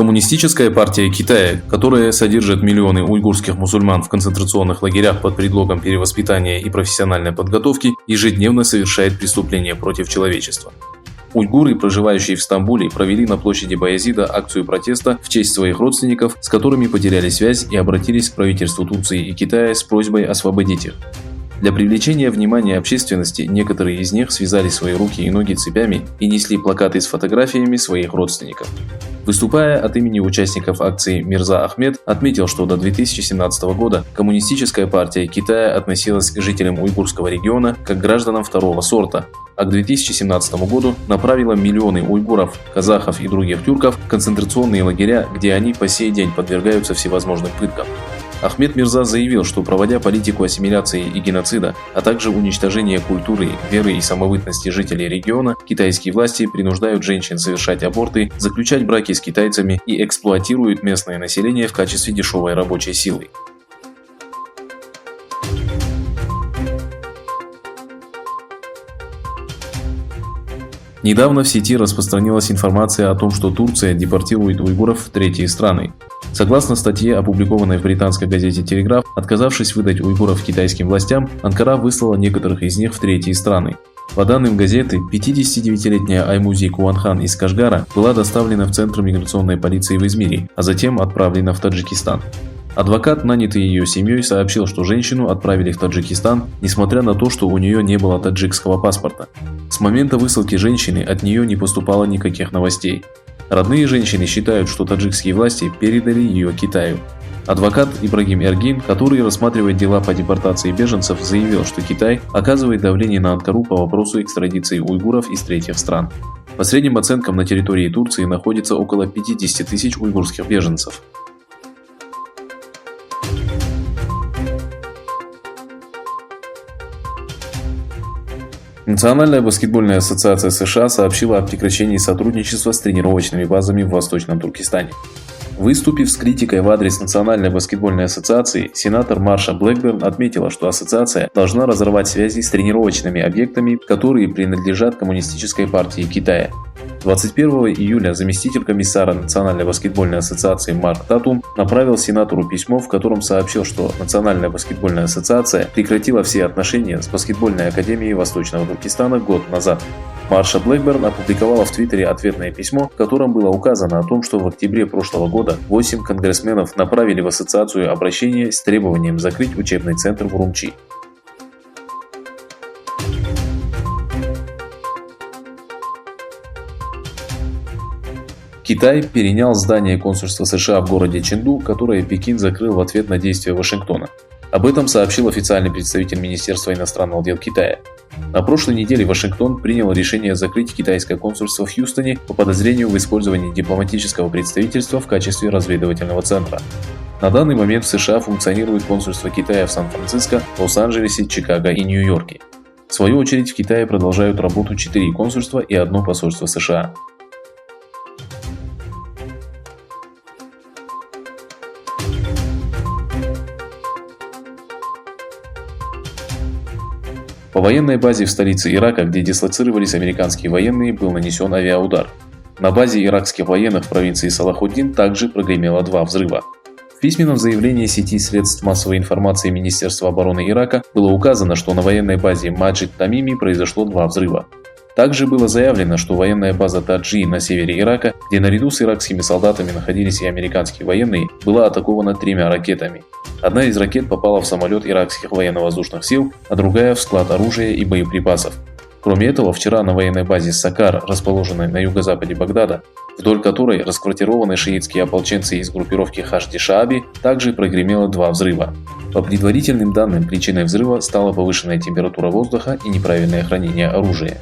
Коммунистическая партия Китая, которая содержит миллионы уйгурских мусульман в концентрационных лагерях под предлогом перевоспитания и профессиональной подготовки, ежедневно совершает преступления против человечества. Уйгуры, проживающие в Стамбуле, провели на площади Баязида акцию протеста в честь своих родственников, с которыми потеряли связь, и обратились к правительству Турции и Китая с просьбой освободить их. Для привлечения внимания общественности некоторые из них связали свои руки и ноги цепями и несли плакаты с фотографиями своих родственников. Выступая от имени участников акции, Мирза Ахмед отметил, что до 2017 года Коммунистическая партия Китая относилась к жителям уйгурского региона как к гражданам второго сорта, а к 2017 году направила миллионы уйгуров, казахов и других тюрков в концентрационные лагеря, где они по сей день подвергаются всевозможным пыткам. Ахмед Мирза заявил, что проводя политику ассимиляции и геноцида, а также уничтожения культуры, веры и самобытности жителей региона, китайские власти принуждают женщин совершать аборты, заключать браки с китайцами и эксплуатируют местное население в качестве дешевой рабочей силы. Недавно в сети распространилась информация о том, что Турция депортирует уйгуров в третьи страны. Согласно статье, опубликованной в британской газете «Телеграф», отказавшись выдать уйгуров китайским властям, Анкара выслала некоторых из них в третьи страны. По данным газеты, 59-летняя Аймузи Куанхан из Кашгара была доставлена в Центр миграционной полиции в Измире, а затем отправлена в Таджикистан. Адвокат, нанятый ее семьей, сообщил, что женщину отправили в Таджикистан, несмотря на то, что у нее не было таджикского паспорта. С момента высылки женщины от нее не поступало никаких новостей. Родные женщины считают, что таджикские власти передали ее Китаю. Адвокат Ибрагим Эргин, который рассматривает дела по депортации беженцев, заявил, что Китай оказывает давление на Анкару по вопросу экстрадиции уйгуров из третьих стран. По средним оценкам, на территории Турции находится около 50 тысяч уйгурских беженцев. Национальная баскетбольная ассоциация США сообщила о прекращении сотрудничества с тренировочными базами в Восточном Туркестане. Выступив с критикой в адрес Национальной баскетбольной ассоциации, сенатор Марша Блэкберн отметила, что ассоциация должна разорвать связи с тренировочными объектами, которые принадлежат Коммунистической партии Китая. 21 июля заместитель комиссара Национальной баскетбольной ассоциации Марк Татум направил сенатору письмо, в котором сообщил, что Национальная баскетбольная ассоциация прекратила все отношения с баскетбольной академией Восточного Туркестана год назад. Марша Блэкберн опубликовала в Твиттере ответное письмо, в котором было указано о том, что в октябре прошлого года 8 конгрессменов направили в ассоциацию обращение с требованием закрыть учебный центр в Урумчи. Китай перенял здание консульства США в городе Чэнду, которое Пекин закрыл в ответ на действия Вашингтона. Об этом сообщил официальный представитель Министерства иностранных дел Китая. На прошлой неделе Вашингтон принял решение закрыть китайское консульство в Хьюстоне по подозрению в использовании дипломатического представительства в качестве разведывательного центра. На данный момент в США функционирует консульство Китая в Сан-Франциско, Лос-Анджелесе, Чикаго и Нью-Йорке. В свою очередь в Китае продолжают работу 4 консульства и 1 посольство США. По военной базе в столице Ирака, где дислоцировались американские военные, был нанесен авиаудар. На базе иракских военных в провинции Салахуддин также прогремело 2 взрыва. В письменном заявлении сети средств массовой информации Министерства обороны Ирака было указано, что на военной базе Маджид Тамими произошло 2 взрыва. Также было заявлено, что военная база Таджи на севере Ирака, где наряду с иракскими солдатами находились и американские военные, была атакована 3 ракетами. Одна из ракет попала в самолет иракских военно-воздушных сил, а другая в склад оружия и боеприпасов. Кроме этого, вчера на военной базе Сакар, расположенной на юго-западе Багдада, вдоль которой расквартированы шиитские ополченцы из группировки Хашди-Шааби, также прогремело 2 взрыва. По предварительным данным, причиной взрыва стала повышенная температура воздуха и неправильное хранение оружия.